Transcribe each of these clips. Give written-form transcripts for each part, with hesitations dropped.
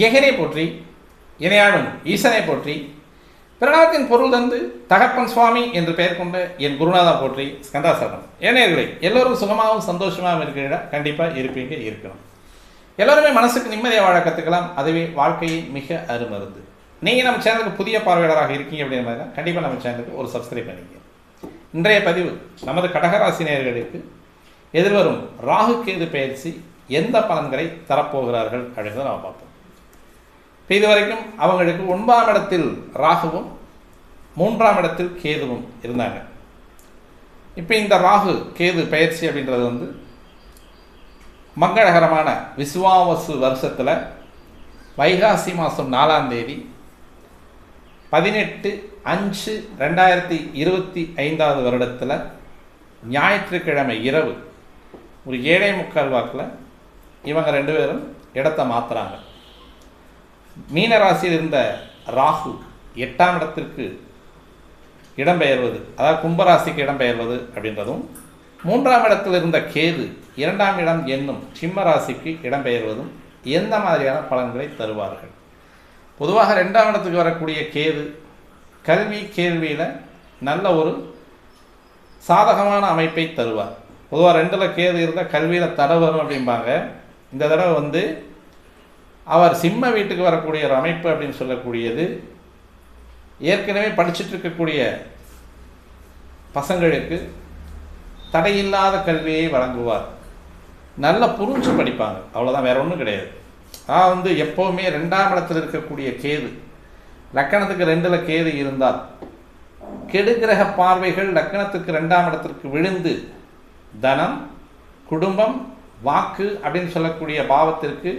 ஏகனை போற்றி, இணையாடும் ஈசனை போற்றி, பிரணவத்தின் பொருள் தந்து தகப்பன் சுவாமி என்று பெயர் கொண்ட என் குருநாதா போற்றி, ஸ்கந்தாசரணம். ஏனையர்களே, எல்லோரும் சுகமாகவும் சந்தோஷமாகவும் இருக்கிற கண்டிப்பாக இருப்பீங்க, இருக்கணும். எல்லோருமே மனசுக்கு நிம்மதியாக வாழ கற்றுக்கலாம். அதுவே வாழ்க்கையின் மிக அருமருந்து. நீங்கள் நம்ம சேனலுக்கு புதிய பார்வையாளராக இருக்கீங்க அப்படிங்கிற மாதிரி தான் கண்டிப்பாக நம்ம சேனலுக்கு ஒரு சப்ஸ்கிரைப் பண்ணிக்க. இன்றைய பதிவு நமது கடகராசி நேயர்களுக்கு எதிர்வரும் ராகு கேது பயிற்சி எந்த பலன்களை தரப்போகிறார்கள் அப்படின்றத நம்ம பார்ப்போம். இப்போ இதுவரைக்கும் அவங்களுக்கு 9ஆம் இடத்தில் ராகுவும் 3ஆம் இடத்தில் கேதுவும் இருந்தாங்க. இப்போ இந்த ராகு கேது பயிற்சி அப்படின்றது வந்து மங்களகரமான விசுவாவசு வருஷத்தில் வைகாசி மாதம் 4ஆம் தேதி 18/5/2025 வருடத்தில் ஞாயிற்றுக்கிழமை இரவு ஒரு 7:45 வாக்கில் இவங்க 2 பேரும் இடத்தை மாற்றுறாங்க. மீனராசியில் இருந்த ராகு 8ஆம் இடத்திற்கு இடம்பெயர்வது, அதாவது கும்பராசிக்கு இடம்பெயர்வது அப்படின்றதும், 3ஆம் இடத்தில் இருந்த கேது 2ஆம் இடம் என்னும் சிம்ம ராசிக்கு இடம்பெயர்வதும் எந்த மாதிரியான பலன்களை தருவார்கள்? பொதுவாக 2ஆம் இடத்துக்கு வரக்கூடிய கேது கல்வி கேள்வியில் நல்ல ஒரு சாதகமான அமைப்பை தருவார். பொதுவாக 2ல் கேது இருந்தால் கல்வியில் தடை வரும் அப்படிம்பாங்க. இந்த தடவை வந்து அவர் சிம்ம வீட்டுக்கு வரக்கூடிய ஒரு அமைப்பு அப்படின்னு சொல்லக்கூடியது, ஏற்கனவே படிச்சுட்டு இருக்கக்கூடிய பசங்களுக்கு தடையில்லாத கல்வியை வழங்குவார். நல்லா புரிஞ்சு படிப்பாங்க, அவ்வளோதான், வேற ஒன்றும் கிடையாது. வந்து எப்போவுமே 2ஆம் இடத்தில் இருக்கக்கூடிய கேது, லக்கணத்துக்கு 2ல் கேது இருந்தால் கெடுகிரக பார்வைகள் லக்கணத்துக்கு 2ஆம் இடத்திற்கு விழுந்து தனம், குடும்பம், வாக்கு அப்படின்னு சொல்லக்கூடிய பாவத்திற்கு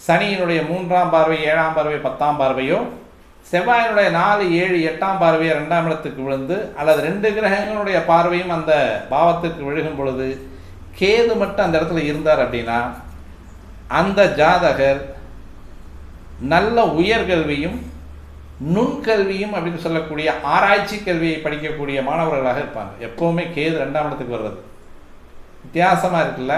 சனியினுடைய 3ஆம் பார்வை, 7ஆம் பார்வை, 10ஆம் பார்வையோ, செவ்வாயினுடைய 4, 7, 8ஆம் பார்வையோ 2ஆம் இடத்துக்கு விழுந்து, அல்லது 2 கிரகங்களுடைய பார்வையும் அந்த பாவத்திற்கு விழுகும் பொழுது கேது மட்டும் அந்த இடத்துல இருந்தார் அப்படின்னா அந்த ஜாதகர் நல்ல உயர்கல்வியும் நுண்கல்வியும் அப்படின்னு சொல்லக்கூடிய ஆராய்ச்சி கல்வியை படிக்கக்கூடிய மாணவர்களாக இருப்பாங்க. எப்போவுமே கேது 2ஆம் இடத்துக்கு வர்றது வித்தியாசமாக இருக்குல்ல.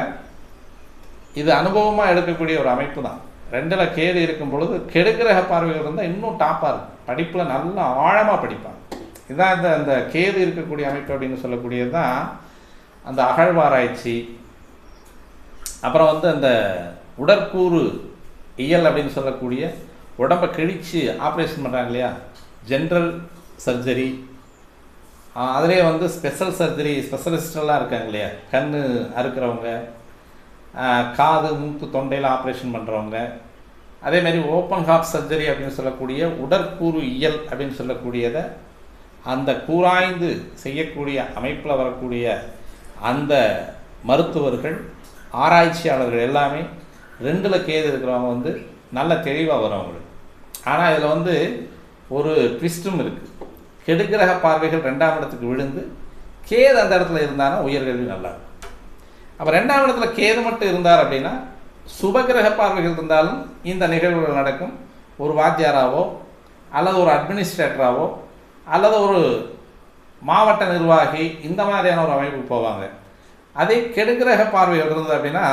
இது அனுபவமாக எடுக்கக்கூடிய ஒரு அமைப்பு தான். 2ல் கேது இருக்கும் பொழுது கெடுகிரக பார்வைகள் இருந்தால் இன்னும் டாப்பாக இருக்கும், படிப்பில் நல்லா ஆழமாக படிப்பாங்க. இதுதான் அந்த கேது இருக்கக்கூடிய அமைப்பு அப்படின்னு சொல்லக்கூடியது தான் அந்த அகழ்வாராய்ச்சி. அப்புறம் வந்து அந்த உடற்கூறு இயல் அப்படின்னு சொல்லக்கூடிய உடம்பை கிழித்து ஆப்ரேஷன் பண்ணுறாங்க இல்லையா, ஜென்ரல் சர்ஜரி, அதிலே வந்து ஸ்பெஷல் சர்ஜரி ஸ்பெஷலிஸ்டெல்லாம் இருக்காங்க இல்லையா, கண் அறுக்கிறவங்க, காது மூக்கு தொண்டையில் ஆப்ரேஷன் பண்ணுறவங்க, அதேமாதிரி ஓப்பன் ஹார்ட் சர்ஜரி அப்படின்னு சொல்லக்கூடிய உடற்கூறு இயல் அப்படின்னு சொல்லக்கூடியதை அந்த கூராய்ந்து செய்யக்கூடிய அமைப்பில் வரக்கூடிய அந்த மருத்துவர்கள், ஆராய்ச்சியாளர்கள் எல்லாமே 2ல் கேது இருக்கிறவங்க வந்து நல்ல தெளிவாக வரும் அவங்களுக்கு. ஆனால் இதில் வந்து ஒரு ட்விஸ்ட்டும் இருக்குது. கெடுகிரக பார்வைகள் 2ஆம் இடத்துக்கு விழுந்து கேது அந்த இடத்துல இருந்தாலும் உயர்கல்வி நல்லா இருக்கும். அப்போ 2ஆம் இடத்துல கேது மட்டும் இருந்தார் அப்படின்னா சுபகிரக பார்வைகள் இருந்தாலும் இந்த நிகழ்வுகள் நடக்கும். ஒரு வாத்தியாராவோ அல்லது ஒரு அட்மினிஸ்ட்ரேட்டராவோ அல்லது ஒரு மாவட்ட நிர்வாகி இந்த மாதிரியான ஒரு அமைப்பு போவாங்க. அதே கெடுகிரக பார்வைகள் இருந்தது அப்படின்னா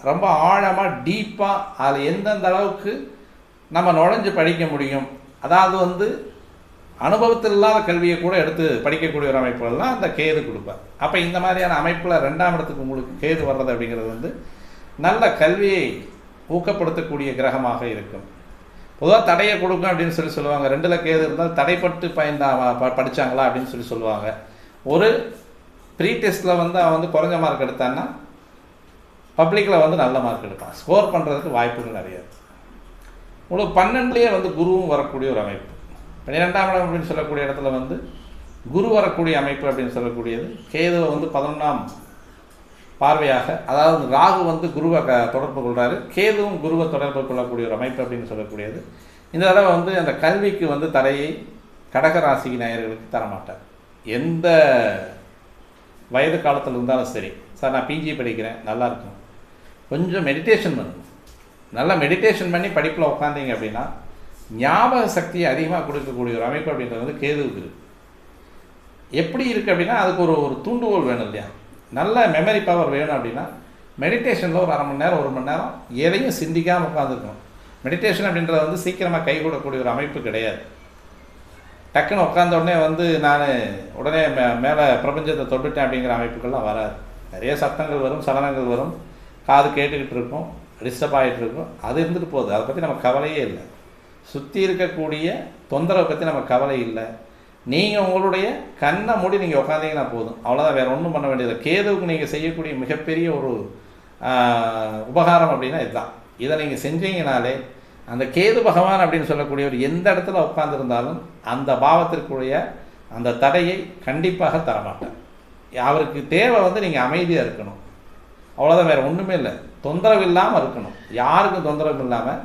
ரொம்ப ஆழமாக டீப்பாக அதில் எந்தெந்த அளவுக்கு நம்ம நுழைஞ்சு படிக்க முடியும், அதாவது வந்து அனுபவத்தில் இல்லாத கல்வியை கூட எடுத்து படிக்கக்கூடிய ஒரு அமைப்புகள்லாம் அந்த கேது கொடுப்பார். அப்போ இந்த மாதிரியான அமைப்பில் 2ஆம் இடத்துக்கு உங்களுக்கு கேது வர்றது அப்படிங்கிறது வந்து நல்ல கல்வியை ஊக்கப்படுத்தக்கூடிய கிரகமாக இருக்கும். பொதுவாக தடையை கொடுக்கும் அப்படின்னு சொல்லுவாங்க. 2ல் கேது இருந்தால் தடைப்பட்டு படித்தாங்களா அப்படின்னு சொல்லுவாங்க. ஒரு ப்ரீ டெஸ்ட்டில் வந்து அவன் வந்து குறைஞ்ச மார்க் எடுத்தான்னா பப்ளிக்கில் வந்து நல்ல மார்க் எடுப்பான். ஸ்கோர் பண்ணுறதுக்கு வாய்ப்புகள் நிறையா. உங்களுக்கு 12லேயே வந்து குருவும் வரக்கூடிய ஒரு அமைப்பு. 12ஆம் இடம் அப்படின்னு சொல்லக்கூடிய இடத்துல வந்து குரு வரக்கூடிய அமைப்பு அப்படின்னு சொல்லக்கூடியது கேதுவை வந்து 11ஆம் பார்வையாக, அதாவது ராகு வந்து குருவை தொடர்பு கொள்கிறாரு, கேதுவும் குருவை தொடர்பு கொள்ளக்கூடிய ஒரு அமைப்பு அப்படின்னு சொல்லக்கூடியது. இந்த தடவை வந்து அந்த கல்விக்கு வந்து தடையை கடகராசி நேயர்களுக்கு தரமாட்டார். எந்த வயது காலத்தில் இருந்தாலும் சரி, சார் நான் பிஜி படிக்கிறேன், நல்லாயிருக்கும், கொஞ்சம் மெடிடேஷன் பண்ணணும். நல்லா மெடிடேஷன் பண்ணி படிப்பில் உட்காந்தீங்க அப்படின்னா ஞாபக சக்தியை அதிகமாக கொடுக்கக்கூடிய ஒரு அமைப்பு அப்படின்றது வந்து கேதுவுக்கு இருக்குது. எப்படி இருக்குது அப்படின்னா அதுக்கு ஒரு தூண்டுகோல் வேணும் இல்லையா, நல்ல மெமரி பவர் வேணும் அப்படின்னா மெடிடேஷனில் ஒரு 1/2 மணி நேரம் 1 மணி நேரம் எதையும் சிந்திக்காமல் உட்காந்துருக்கணும். மெடிடேஷன் அப்படின்றது வந்து சீக்கிரமாக கைகூடக்கூடிய ஒரு அமைப்பு கிடையாது. டக்குன்னு உட்காந்த உடனே வந்து நான் உடனே மேலே பிரபஞ்சத்தை தொட்டுட்டேன் அப்படிங்கிற அமைப்புகள்லாம் வராது. நிறைய சத்தங்கள் வரும், சலனங்கள் வரும், காது கேட்டுக்கிட்டு இருக்கும், டிஸ்டர்ப் ஆகிட்டு இருக்கும். அது இருந்துட்டு போகுது, அதை பற்றி நம்ம கவலையே இல்லை. சுற்றி இருக்கக்கூடிய தொந்தரவை பற்றி நம்ம கவலை இல்லை. நீங்கள் உங்களுடைய கண்ணை மூடி நீங்கள் உட்காந்தீங்கன்னா போதும், அவ்வளோதான். வேறு ஒன்றும் பண்ண வேண்டியது. கேதுவுக்கு நீங்கள் செய்யக்கூடிய மிகப்பெரிய ஒரு உபகாரம் அப்படின்னா இதுதான். இதை நீங்கள் செஞ்சீங்கனாலே அந்த கேது பகவான் அப்படின்னு சொல்லக்கூடியவர் எந்த இடத்துல உட்கார்ந்துருந்தாலும் அந்த பாவத்திற்குரிய அந்த தடையை கண்டிப்பாக தரமாட்டார். அவருக்கு தேவை வந்து நீங்கள் அமைதியாக இருக்கணும், அவ்வளோதான். வேறு ஒன்றுமே இல்லை. தொந்தரவு இல்லாமல் இருக்கணும், யாருக்கும் தொந்தரவு இல்லாமல்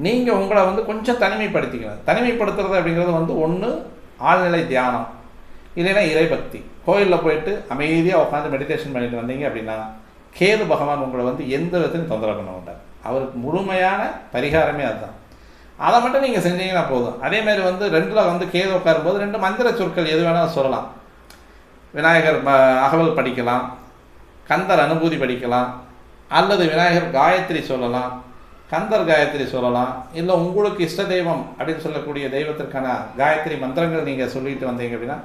நீங்கள் உங்களை வந்து கொஞ்சம் தனிமைப்படுத்திக்கணும். தனிமைப்படுத்துறது அப்படிங்கிறது வந்து ஒன்று ஆழ்நிலை தியானம், இல்லைன்னா இறைபக்தி. கோயிலில் போயிட்டு அமைதியாக உட்காந்து மெடிடேஷன் பண்ணிட்டு வந்தீங்க அப்படின்னா கேது பகவான் உங்களை வந்து எந்த விதத்தையும் தொந்தரவு பண்ண மாட்டார். அவருக்கு முழுமையான பரிகாரமே அதுதான். அதை மட்டும் நீங்கள் செஞ்சீங்கன்னா போதும். அதேமாதிரி வந்து ரெண்டில் வந்து கேது உட்காரும்போது 2 மந்திர சொற்கள் எது வேணாலும் சொல்லலாம். விநாயகர் அகவல் படிக்கலாம், கந்தர் அனுபூதி படிக்கலாம், அல்லது விநாயகர் காயத்ரி சொல்லலாம், கந்தர் காயத்ரி சொல்லலாம், இல்லை உங்களுக்கு இஷ்ட தெய்வம் அப்படின்னு சொல்லக்கூடிய தெய்வத்திற்கான காயத்ரி மந்திரங்கள் நீங்கள் சொல்லிட்டு வந்தீங்க அப்படின்னா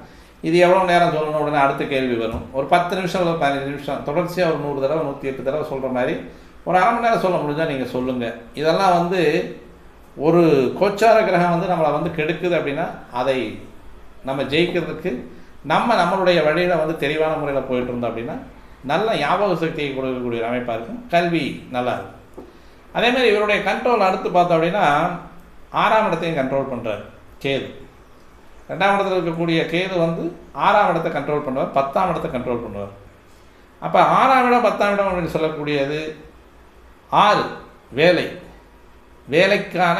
இது எவ்வளோ நேரம் சொல்லணும், உடனே அடுத்த கேள்வி வரும். ஒரு 10 நிமிஷம் இல்லை 15 நிமிஷம் தொடர்ச்சியாக ஒரு 100 தடவை 108 தடவை சொல்கிற மாதிரி ஒரு அரை மணி நேரம் சொல்ல முடிஞ்சால் நீங்கள் சொல்லுங்கள். இதெல்லாம் வந்து ஒரு கோச்சார கிரகம் வந்து நம்மளை வந்து கெடுக்குது அப்படின்னா அதை நம்ம ஜெயிக்கிறதுக்கு நம்மளுடைய வழியில் வந்து தெளிவான முறையில் போயிட்டு இருந்தோம் அப்படின்னா நல்ல ஞாபக சக்தியை கொடுக்கக்கூடிய அமைப்பாக இருக்கும், கல்வி நல்லா இருக்கும். அதேமாதிரி இவருடைய கண்ட்ரோல் அடுத்து பார்த்தோம் அப்படின்னா 6ஆம் இடத்தையும் கண்ட்ரோல் பண்ணுறார் கேது. 2ஆம் இடத்துல இருக்கக்கூடிய கேது வந்து 6ஆம் இடத்தை கண்ட்ரோல் பண்ணுவார், 10ஆம் இடத்தை கண்ட்ரோல் பண்ணுவார். அப்போ 6ஆம் இடம் 10ஆம் இடம் அப்படின்னு சொல்லக்கூடியது 6 வேலை, வேலைக்கான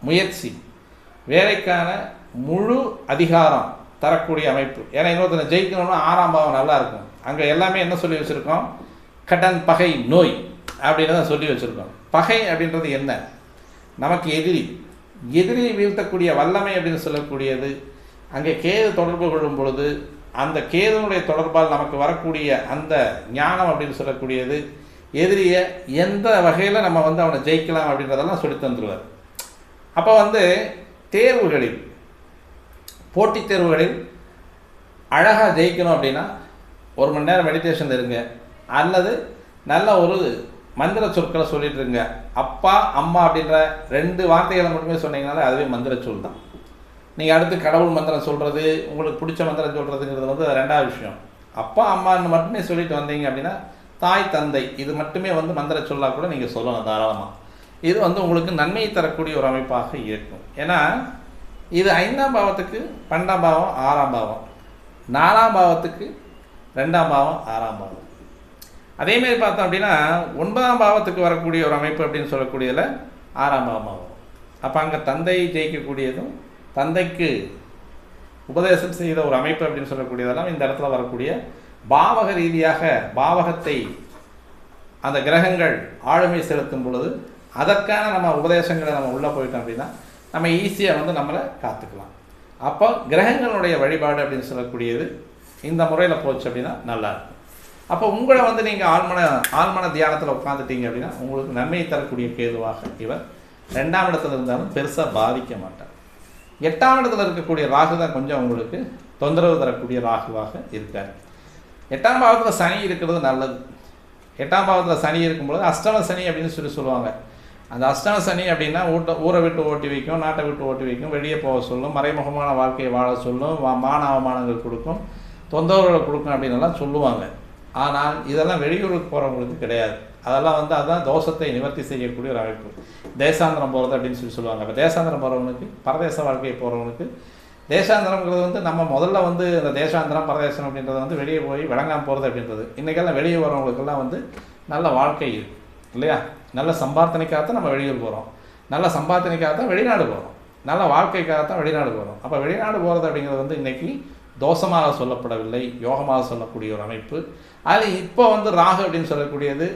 முயற்சி, வேலைக்கான முழு அதிகாரம் தரக்கூடிய அமைப்பு. ஏன்னா இன்னொருத்தனை ஜெயிக்கணும்னா 6ஆம் பாவம் நல்லா இருக்கும். அங்கே எல்லாமே என்ன சொல்லி வச்சுருக்கோம், கடன் பகை நோய் அப்படின்னு தான் சொல்லி வச்சுருக்கோம். பகை அப்படின்றது என்ன, நமக்கு எதிரி வீழ்த்தக்கூடிய வல்லமை அப்படின்னு சொல்லக்கூடியது. அங்கே கேது தொடர்பு கொள்ளும் பொழுது அந்த கேதுனுடைய தொடர்பால் நமக்கு வரக்கூடிய அந்த ஞானம் அப்படின்னு சொல்லக்கூடியது எதிரியை எந்த வகையில் நம்ம வந்து அவனை ஜெயிக்கலாம் அப்படின்றதெல்லாம் சொல்லி தந்துடுவார். அப்போ வந்து தேர்வுகளில், போட்டித் தேர்வுகளில் அழகாக ஜெயிக்கணும் அப்படின்னா 1 மணி நேரம் மெடிடேஷன் இருங்க, அல்லது நல்ல ஒரு மந்திர சொற்களை சொல்லிட்டு இருங்க. அப்பா அம்மா அப்படின்ற 2 வார்த்தைகளை மட்டுமே சொன்னீங்கனாலே அதுவே மந்திர சொல் தான். நீங்கள் அடுத்து கடவுள் மந்திரம் சொல்கிறது, உங்களுக்கு பிடிச்ச மந்திரம் சொல்கிறதுங்கிறது வந்து 2ஆவது விஷயம். அப்பா அம்மான்னு மட்டுமே சொல்லிட்டு வந்தீங்க அப்படின்னா தாய் தந்தை இது மட்டுமே வந்து மந்திர சொல்லாக கூட நீங்கள் சொல்லலாம் தாராளமாக. இது வந்து உங்களுக்கு நன்மையை தரக்கூடிய ஒரு அமைப்பாக இருக்கும். ஏன்னா இது 5ஆம் பாவத்துக்கு 12ஆம் பாவம் 6ஆம் பாவம், 4ஆம் பாவத்துக்கு 2ஆம் பாவம் 6ஆம் பாவம். அதேமாரி பார்த்தோம் அப்படின்னா 9ஆம் பாவத்துக்கு வரக்கூடிய ஒரு அமைப்பு அப்படின்னு சொல்லக்கூடியதில் 6ஆம் பாவம் ஆகும். அப்போ அங்கே தந்தையை ஜெயிக்கக்கூடியதும் தந்தைக்கு உபதேசம் செய்த ஒரு அமைப்பு அப்படின்னு சொல்லக்கூடியதெல்லாம் இந்த இடத்துல வரக்கூடிய பாவக ரீதியாக பாவகத்தை அந்த கிரகங்கள் ஆளுமை செலுத்தும் பொழுது அதற்கான நம்ம உபதேசங்களை நம்ம உள்ளே போயிட்டோம் அப்படின்னா நம்ம ஈஸியாக வந்து நம்மளை காத்துக்கலாம். அப்போ கிரகங்களுடைய வழிபாடு அப்படின்னு சொல்லக்கூடியது இந்த முறையில் போச்சு அப்படின்னா நல்லாயிருக்கும். அப்போ உங்களை வந்து நீங்கள் ஆழ்மன தியானத்தில் உட்காந்துட்டீங்க அப்படின்னா உங்களுக்கு நன்மையை தரக்கூடிய கேதுவாக இவர் 2ஆம் இடத்துல இருந்தாலும் பெருசாக பாதிக்க மாட்டார். 8ஆம் இடத்துல இருக்கக்கூடிய ராகு தான் கொஞ்சம் உங்களுக்கு தொந்தரவு தரக்கூடிய ராகுவாக இருக்கார். 8ஆம் பாவத்தில் சனி இருக்கிறது நல்லது. 8ஆம் பாவத்தில் சனி இருக்கும்பொழுது அஷ்டம சனி அப்படின்னு சொல்லுவாங்க. அந்த அஷ்டம சனி அப்படின்னா ஊரை விட்டு ஓட்டி வைக்கும், நாட்டை விட்டு ஓட்டி வைக்கும், வெளியே போக சொல்லும், மறைமுகமான வாழ்க்கையை வாழ சொல்லும், மான அவமானங்கள் கொடுக்கும், தொந்தரவுகளை கொடுக்கும் அப்படின்லாம் சொல்லுவாங்க. ஆனால் இதெல்லாம் வெளியூருக்கு போகிறவங்களுக்கு கிடையாது. அதெல்லாம் வந்து அதுதான் தோஷத்தை நிவர்த்தி செய்யக்கூடிய ஒரு அமைப்பு. தேசாந்திரம் போகிறது அப்படின்னு சொல்லுவாங்க. அப்போ தேசாந்திரம் போகிறவங்களுக்கு, பரதேச வாழ்க்கையை போகிறவங்களுக்கு, தேசாந்திரங்கிறது வந்து நம்ம முதல்ல வந்து இந்த தேசாந்திரம் பரதேசம் அப்படின்றது வந்து வெளியே போய் விளங்காமல் போகிறது அப்படின்றது. இன்றைக்கெல்லாம் வெளியே வரவங்களுக்கெல்லாம் வந்து நல்ல வாழ்க்கை இருக்குது இல்லையா, நல்ல சம்பார்த்தனைக்காகத்தான் நம்ம வெளியூர் போகிறோம், நல்ல சம்பார்த்தனைக்காகத்தான் வெளிநாடு போகிறோம், நல்ல வாழ்க்கைக்காகத்தான் வெளிநாடு போகிறோம். அப்போ வெளிநாடு போகிறது அப்படிங்கிறது வந்து இன்றைக்கி தோஷமாக சொல்லப்படவில்லை, யோகமாக சொல்லக்கூடிய ஒரு அமைப்பு. அதில் இப்போ வந்து ராகு அப்படின்னு சொல்லக்கூடியது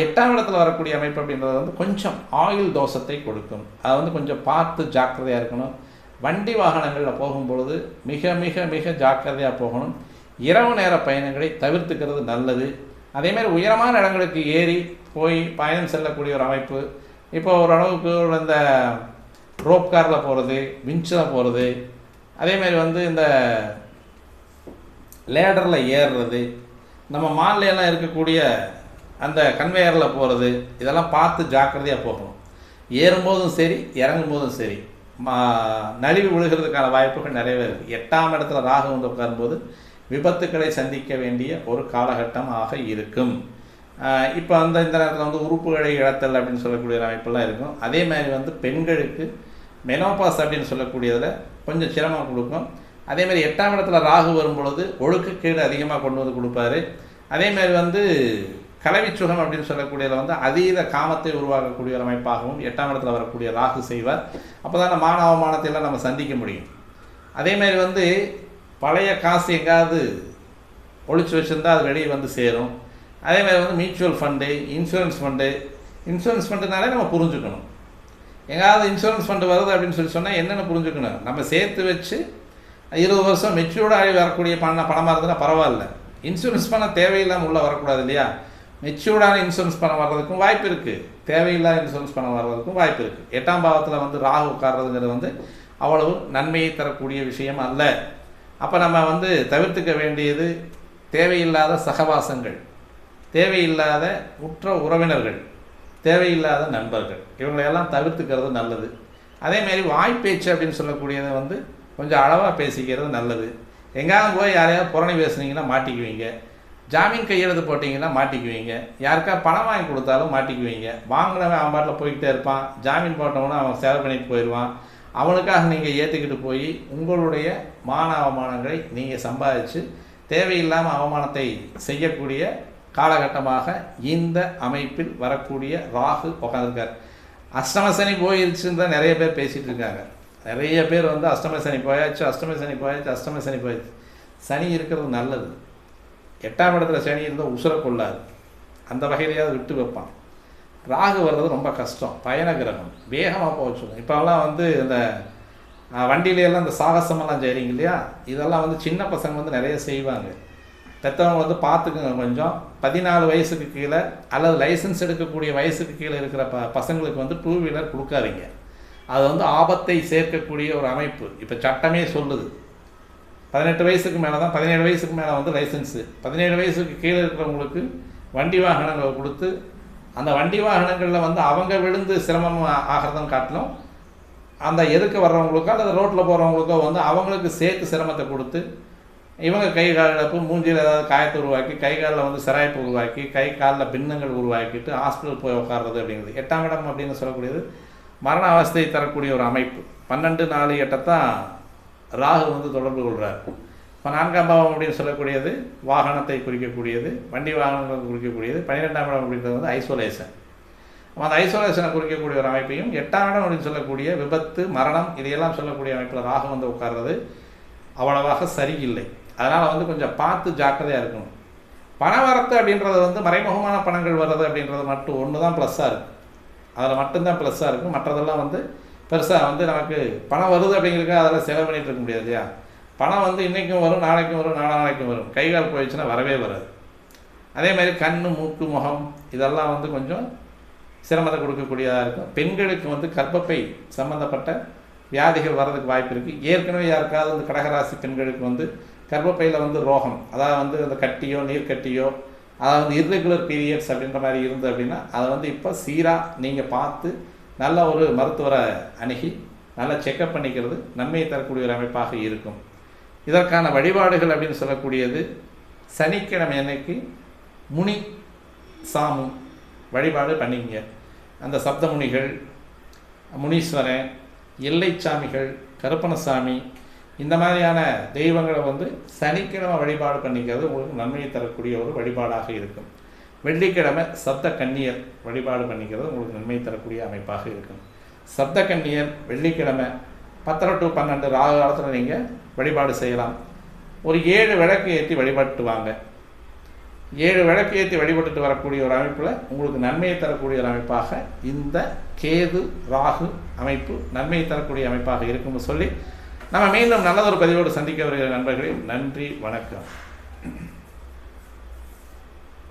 8ஆம் இடத்துல வரக்கூடிய அமைப்பு அப்படின்றது வந்து கொஞ்சம் ஆயுள் தோஷத்தை கொடுக்கும். அதை வந்து கொஞ்சம் பார்த்து ஜாக்கிரதையாக இருக்கணும். வண்டி வாகனங்களில் போகும்பொழுது மிக மிக மிக ஜாக்கிரதையாக போகணும். இரவு நேர பயணங்களை தவிர்த்துக்கிறது நல்லது. அதேமாதிரி உயரமான இடங்களுக்கு ஏறி போய் பயணம் செல்லக்கூடிய ஒரு அமைப்பு, இப்போ ஓரளவுக்கு இந்த ரோப் காரில் போகிறது, விஞ்சில் போகிறது, அதேமாதிரி வந்து இந்த லேடரில் ஏறுறது, நம்ம மால்லையெல்லாம் இருக்கக்கூடிய அந்த கன்வேயரில் போகிறது, இதெல்லாம் பார்த்து ஜாக்கிரதையாக போகணும். ஏறும்போதும் சரி, இறங்கும்போதும் சரி, நலிவு விழுகிறதுக்கான வாய்ப்புகள் நிறையவே இருக்குது. 8ஆம் இடத்துல ராகு வந்து உட்காரும்போது விபத்துக்களை சந்திக்க வேண்டிய ஒரு காலகட்டமாக இருக்கும். இப்போ இந்த நேரத்தில் வந்து உறுப்புகளை இழத்தல் அப்படின்னு சொல்லக்கூடிய அமைப்பெல்லாம் இருக்கும். அதே மாதிரி வந்து பெண்களுக்கு மெனோபாஸ் அப்படின்னு சொல்லக்கூடியதில் கொஞ்சம் சிரமம் கொடுக்கும். அதேமாதிரி 8ஆம் இடத்துல ராகு வரும் பொழுது ஒழுக்கக்கேடு அதிகமாக கொண்டு வந்து கொடுப்பாரு. அதேமாதிரி வந்து கலவிச்சுகம் அப்படின்னு சொல்லக்கூடியதில் வந்து அதீத காமத்தை உருவாக்கக்கூடிய ஒரு அமைப்பாகவும் 8ஆம் இடத்துல வரக்கூடிய ராகு செய்வார். அப்போ தான் மான அவமானத்தையெல்லாம் நம்ம சந்திக்க முடியும். அதேமாதிரி வந்து பழைய காசு எங்காவது ஒழிச்சு வச்சுருந்தால் அது வெளியே வந்து சேரும். அதேமாதிரி வந்து மியூச்சுவல் ஃபண்டு, இன்சூரன்ஸ் ஃபண்டுனாலே நம்ம புரிஞ்சுக்கணும். எங்காவது இன்சூரன்ஸ் ஃபண்டு வருது அப்படின்னு சொன்னால் என்னென்ன புரிஞ்சுக்கணும், நம்ம சேர்த்து வச்சு 20 வருஷம் மெச்சூர்டாகி வரக்கூடிய பணமாக இருந்ததுன்னா பரவாயில்ல. இன்சூரன்ஸ் பணம் தேவையில்லாமல் உள்ளே வரக்கூடாது இல்லையா? மெச்சூர்டான இன்சூரன்ஸ் பணம் வர்றதுக்கும் வாய்ப்பு இருக்குது, தேவையில்லாத இன்சூரன்ஸ் பணம் வர்றதுக்கும் வாய்ப்பு இருக்குது. 8ஆம் பாவத்தில் வந்து ராகு உட்கார்றதுங்கிறது வந்து அவ்வளவு நன்மையை தரக்கூடிய விஷயம் அல்ல. அப்போ நம்ம வந்து தவிர்த்துக்க வேண்டியது தேவையில்லாத சகவாசங்கள், தேவையில்லாத உற்ற உறவினர்கள், தேவையில்லாத நண்பர்கள், இவங்களையெல்லாம் தவிர்த்துக்கிறது நல்லது. அதேமாரி வாய்ப்பேச்சு அப்படின்னு சொல்லக்கூடியதை வந்து கொஞ்சம் அளவாக பேசிக்கிறது நல்லது. எங்கேயாவது போய் யாரையாவது புறணி பேசுனீங்கன்னா மாட்டிக்குவீங்க, ஜாமீன் கையெழுத்து போட்டிங்கன்னா மாட்டிக்குவீங்க, யாருக்கா பணம் வாங்கி கொடுத்தாலும் மாட்டிக்குவீங்க. வாங்கினவன் அவன் பாட்டில் போய்கிட்டே இருப்பான், ஜாமீன் போட்டவனா அவன் சேவை பண்ணிட்டு போயிடுவான். அவனுக்காக நீங்கள் ஏற்றுக்கிட்டு போய் உங்களுடைய மான அவமானங்களை நீங்கள் சம்பாதிச்சு தேவையில்லாமல் அவமானத்தை செய்யக்கூடிய காலகட்டமாக இந்த அமைப்பில் வரக்கூடிய ராகு உட்காந்துருக்கார். அஷ்டமசனி போயிருச்சுன்னு தான் நிறைய பேர் பேசிகிட்டு இருக்காங்க. நிறைய பேர் வந்து அஷ்டமசனி போயாச்சு. சனி இருக்கிறது நல்லது. 8ஆம் இடத்துல சனி இருந்தால் உசுர கொள்ளாது, அந்த வகையிலையாவது விட்டு வைப்பான். ராகு வர்றது ரொம்ப கஷ்டம், பயண கிரகம், வேகமாக போக சொல்லுங்க. இப்போல்லாம் வந்து இந்த வண்டியிலையெல்லாம் இந்த சாகசமெல்லாம் செய்கிறீங்க இல்லையா, இதெல்லாம் வந்து சின்ன பசங்க வந்து நிறைய செய்வாங்க. பெற்றவங்க வந்து பார்த்துக்குங்க. கொஞ்சம் 14 வயசுக்கு கீழே அல்லது லைசன்ஸ் எடுக்கக்கூடிய வயசுக்கு கீழே இருக்கிற பசங்களுக்கு வந்து 2 வீலர் கொடுக்காதீங்க. அது வந்து ஆபத்தை சேர்க்கக்கூடிய ஒரு அமைப்பு. இப்போ சட்டமே சொல்லுது 18 வயசுக்கு மேலே தான், 17 வயசுக்கு மேலே வந்து லைசன்ஸு. 17 வயசுக்கு கீழே இருக்கிறவங்களுக்கு வண்டி வாகனங்களை கொடுத்து அந்த வண்டி வாகனங்களில் வந்து அவங்க விழுந்து சிரமம் ஆகிறதும் காட்டிலும் அந்த எதுக்கு வர்றவங்களுக்கோ அல்லது ரோட்டில் போகிறவங்களுக்கோ வந்து அவங்களுக்கு சேர்த்து சிரமத்தை கொடுத்து இவங்க கை கால் இழப்பு, மூஞ்சியில் ஏதாவது காயத்தை உருவாக்கி, கை காலில் வந்து சிராய்ப்பு உருவாக்கி, கை காலில் பின்னங்கள் உருவாக்கிட்டு ஹாஸ்பிட்டல் போய் உட்கார்றது அப்படிங்கிறது. 8ஆம் இடம் அப்படின்னு சொல்லக்கூடியது மரண அவஸ்தையை தரக்கூடிய ஒரு அமைப்பு. 12, 4, 8 தான் ராகு வந்து தொடர்பு கொள்கிறார். இப்போ 4ஆம் பாவம் அப்படின்னு சொல்லக்கூடியது வாகனத்தை குறிக்கக்கூடியது, வண்டி வாகனங்களை குறிக்கக்கூடியது. 12ஆம் இடம் அப்படின்றது வந்து ஐசோலேஷன். அந்த ஐசோலேஷனை குறிக்கக்கூடிய ஒரு அமைப்பையும் 8ஆம் இடம் அப்படின்னு சொல்லக்கூடிய விபத்து, மரணம், இதையெல்லாம் சொல்லக்கூடிய அமைப்பில் ராகு வந்து உட்கார்றது அவ்வளவாக சரியில்லை. அதனால் வந்து கொஞ்சம் பார்த்து ஜாக்கிரதையாக இருக்கணும். பண வரத்து அப்படின்றது வந்து மறைமுகமான பணங்கள் வர்றது அப்படின்றது மட்டும் ஒன்று தான் ப்ளஸ்ஸாக இருக்குது. அதில் மட்டும்தான் ப்ளஸ்ஸாக இருக்கும். மற்றதெல்லாம் வந்து பெருசாக வந்து நமக்கு பணம் வருது அப்படிங்கிறதுக்காக அதெல்லாம் செலவு பண்ணிகிட்டு இருக்க முடியாது இல்லையா? பணம் வந்து இன்றைக்கும் வரும், நாளைக்கும் வரும், நாளைக்கும் வரும். கை கால் போயிடுச்சுன்னா வரவே வராது. அதேமாதிரி கண், மூக்கு, முகம் இதெல்லாம் வந்து கொஞ்சம் சிரமத்தை கொடுக்கக்கூடியதாக இருக்கும். பெண்களுக்கு வந்து கர்ப்பப்பை சம்மந்தப்பட்ட வியாதிகள் வர்றதுக்கு வாய்ப்பு இருக்குது. ஏற்கனவே யாருக்காவது வந்து கடகராசி பெண்களுக்கு வந்து கர்ப்பப்பையில் வந்து ரோகம், அதாவது வந்து அந்த கட்டியோ நீர்க்கட்டியோ, அதாவது இர்ரெகுலர் பீரியட்ஸ் அப்படின்ற மாதிரி இருந்து அப்படின்னா அதை வந்து இப்போ சீராக நீங்கள் பார்த்து நல்ல ஒரு மருத்துவரை அணுகி நல்லா செக்கப் பண்ணிக்கிறது நன்மையை தரக்கூடிய ஒரு அமைப்பாக இருக்கும். இதற்கான வழிபாடுகள் அப்படின்னு சொல்லக்கூடியது சனிக்கிழமை அன்னைக்கு முனி சாமு வழிபாடு பண்ணிங்க. அந்த சப்தமுனிகள், முனீஸ்வரன், எல்லைச்சாமிகள், கருப்பணசாமி இந்த மாதிரியான தெய்வங்களை வந்து சனிக்கிழமை வழிபாடு பண்ணிக்கிறது உங்களுக்கு நன்மையை தரக்கூடிய ஒரு வழிபாடாக இருக்கும். வெள்ளிக்கிழமை சப்த கன்னியர் வழிபாடு பண்ணிக்கிறது உங்களுக்கு நன்மை தரக்கூடிய அமைப்பாக இருக்கும். சப்த கன்னியர் வெள்ளிக்கிழமை 10 to 12 ராகு காலத்தில் நீங்கள் வழிபாடு செய்யலாம். ஒரு 7 விளக்கு ஏற்றி வழிபட்டு வாங்க. 7 விளக்கு ஏற்றி வழிபட்டுட்டு வரக்கூடிய ஒரு அமைப்பில் உங்களுக்கு நன்மையை தரக்கூடிய ஒரு அமைப்பாக இந்த கேது ராகு அமைப்பு நன்மையை தரக்கூடிய அமைப்பாக இருக்கும்னு சொல்லி நம்ம மீண்டும் நல்லதொரு பதிவோடு சந்திக்க வருகிற நண்பர்களே, நன்றி, வணக்கம்.